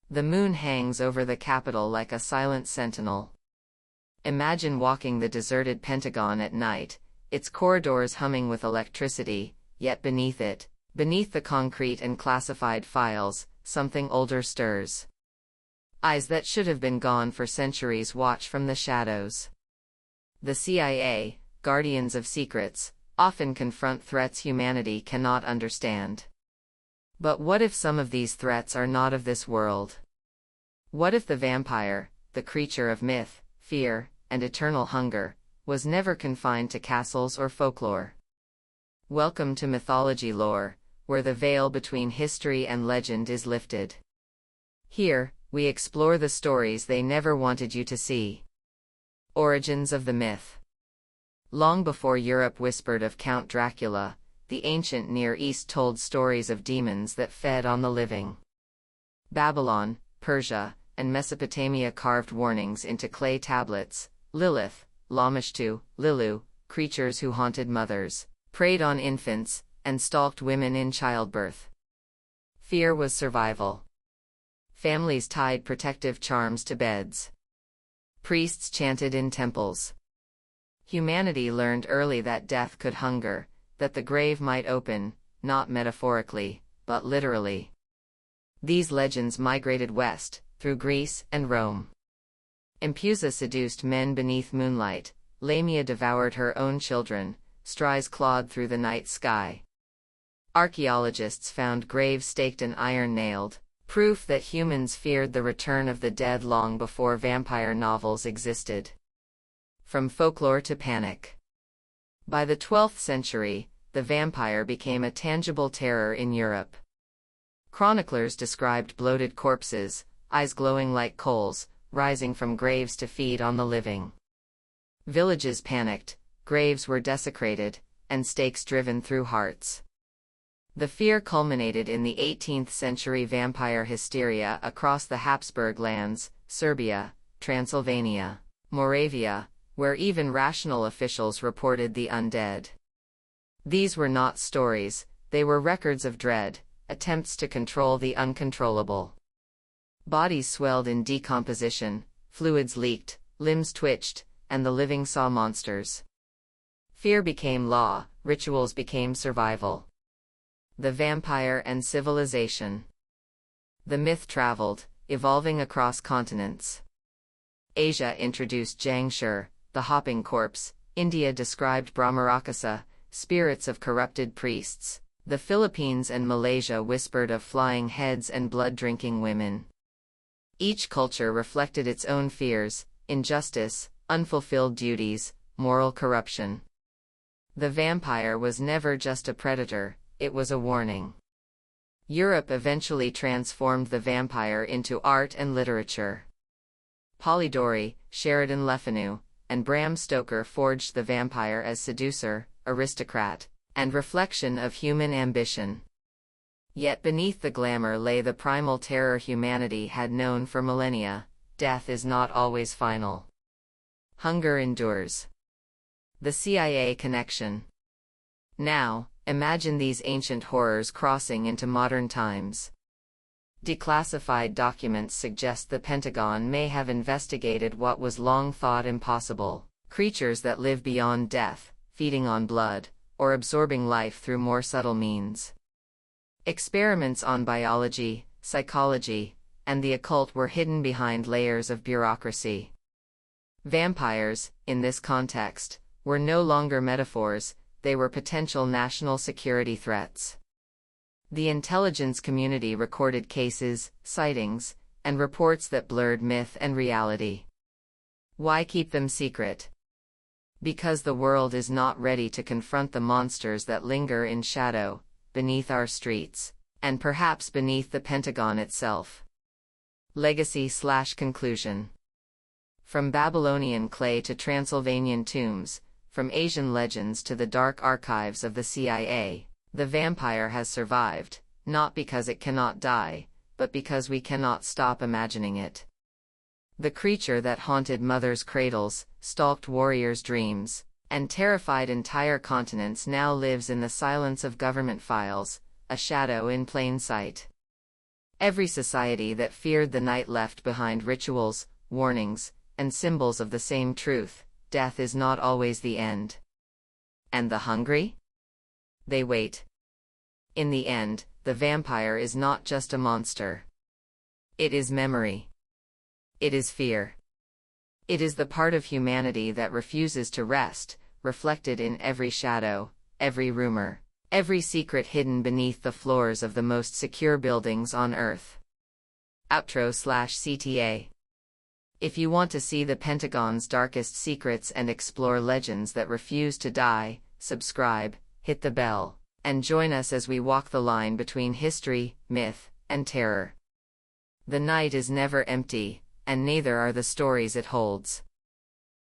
The moon hangs over the capital like a silent sentinel. Imagine walking the deserted Pentagon at night, its corridors humming with electricity, yet beneath it, beneath the concrete and classified files, something older stirs. Eyes that should have been gone for centuries watch from the shadows. The CIA, guardians of secrets, often confront threats humanity cannot understand. But what if some of these threats are not of this world? What if the vampire, the creature of myth, fear, and eternal hunger, was never confined to castles or folklore? Welcome to Mythology Lore, where the veil between history and legend is lifted. Here, we explore the stories they never wanted you to see. Origins of the myth. Long before Europe whispered of Count Dracula, the ancient Near East told stories of demons that fed on the living. Babylon, Persia, and Mesopotamia carved warnings into clay tablets. Lilith, Lamashtu, Lilu, creatures who haunted mothers, preyed on infants, and stalked women in childbirth. Fear was survival. Families tied protective charms to beds. Priests chanted in temples. Humanity learned early that death could hunger, that the grave might open, not metaphorically, but literally. These legends migrated west, through Greece and Rome. Empusa seduced men beneath moonlight, Lamia devoured her own children, Stries clawed through the night sky. Archaeologists found graves staked and iron nailed, proof that humans feared the return of the dead long before vampire novels existed. From folklore to panic. By the 12th century, the vampire became a tangible terror in Europe. Chroniclers described bloated corpses, eyes glowing like coals, rising from graves to feed on the living. Villages panicked, graves were desecrated, and stakes driven through hearts. The fear culminated in the 18th century vampire hysteria across the Habsburg lands, Serbia, Transylvania, Moravia, where even rational officials reported the undead. These were not stories, they were records of dread, attempts to control the uncontrollable. Bodies swelled in decomposition, fluids leaked, limbs twitched, and the living saw monsters. Fear became law, rituals became survival. The vampire and civilization. The myth traveled, evolving across continents. Asia introduced Jiangshi, the hopping corpse. India described Brahmarakasa, spirits of corrupted priests. The Philippines and Malaysia whispered of flying heads and blood-drinking women. Each culture reflected its own fears, injustice, unfulfilled duties, moral corruption. The vampire was never just a predator, it was a warning. Europe eventually transformed the vampire into art and literature. Polidori, Sheridan Le Fanu, and Bram Stoker forged the vampire as seducer, aristocrat, and reflection of human ambition. Yet beneath the glamour lay the primal terror humanity had known for millennia: death is not always final. Hunger endures. The CIA connection. Now, imagine these ancient horrors crossing into modern times. Declassified documents suggest the Pentagon may have investigated what was long thought impossible: creatures that live beyond death, feeding on blood, or absorbing life through more subtle means. Experiments on biology, psychology, and the occult were hidden behind layers of bureaucracy. Vampires, in this context, were no longer metaphors, they were potential national security threats. The intelligence community recorded cases, sightings, and reports that blurred myth and reality. Why keep them secret? Because the world is not ready to confront the monsters that linger in shadow, beneath our streets, and perhaps beneath the Pentagon itself. Legacy/conclusion. From Babylonian clay to Transylvanian tombs, from Asian legends to the dark archives of the CIA, the vampire has survived, not because it cannot die, but because we cannot stop imagining it. The creature that haunted mothers' cradles, stalked warriors' dreams, and terrified entire continents now lives in the silence of government files, a shadow in plain sight. Every society that feared the night left behind rituals, warnings, and symbols of the same truth: death is not always the end. And the hungry? They wait. In the end, the vampire is not just a monster. It is memory. It is fear. It is the part of humanity that refuses to rest, reflected in every shadow, every rumor, every secret hidden beneath the floors of the most secure buildings on Earth. Outro/CTA. If you want to see the Pentagon's darkest secrets and explore legends that refuse to die, subscribe, hit the bell, and join us as we walk the line between history, myth, and terror. The night is never empty, and neither are the stories it holds.